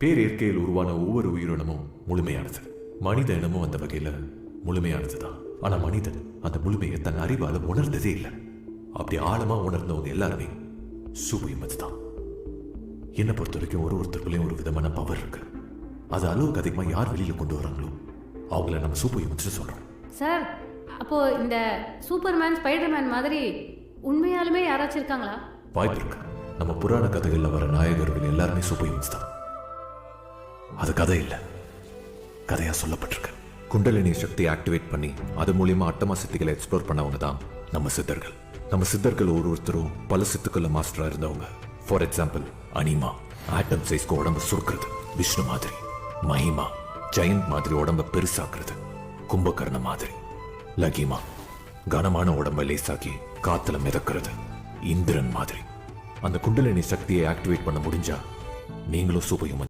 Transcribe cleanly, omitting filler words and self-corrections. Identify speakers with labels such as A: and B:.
A: பேரியற்கையில் உருவான ஒவ்வொரு உயிரினமும் முழுமையானது. மனித இனமும் அந்த வகையில முழுமையானதுதான். ஆனா மனிதன் அந்த முழுமையை தன் அறிவால உணர்ந்ததே இல்லை. அப்படி ஆழமா உணர்ந்தவங்க எல்லாருமே சூப்பர் ஹியூமன்ஸ் தான். என்னை பொறுத்த வரைக்கும் ஒருத்தருக்குள்ளேயும் ஒரு விதமான பவர் இருக்கு. அது அளவுக்கு அதிகமா யார் வெளியில கொண்டு வராங்களோ அவங்கள நம்ம சூப்பர் ஹியூமன்ஸ் சொல்றோம்.
B: சார், அப்போ இந்த சூப்பர்மேன், ஸ்பைடர்மேன் மாதிரி உண்மையாலுமே யாராச்சும் இருக்காங்களா?
A: வாய்ப்பு இருக்கு. நம்ம புராண கதைகள்ல வர நாயகர்கள் எல்லாருமே சூப்பர் ஹியூமன்ஸ் தான். அது கதை இல்லை, கதையா சொல்லப்பட்டிருக்கு. குண்டலினி சக்தியை ஆக்டிவேட் பண்ணி அது மூலியமா அட்டமா சித்திகளை எக்ஸ்ப்ளோர் பண்ணவங்க தான் நம்ம சித்தர்கள். நம்ம சித்தர்கள் ஒருத்தரும் பல சித்துக்களை மாஸ்டரா இருந்தவங்க. ஃபார் எக்ஸாம்பிள், அனிமா ஆட்டம் சைஸ்க்கு உடம்பு சுருக்குறது, விஷ்ணு மாதிரி. மஹிமா ஜெயந்த் மாதிரி உடம்ப பெருசாக்குறது, கும்பகர்ண மாதிரி. லகிமா கனமான உடம்ப லேசாக்கி காத்துல மிதக்கிறது, இந்திரன் மாதிரி. அந்த குண்டலினி சக்தியை ஆக்டிவேட் பண்ண முடிஞ்சா நீங்களும் சூப்பர் ஹியூமன்.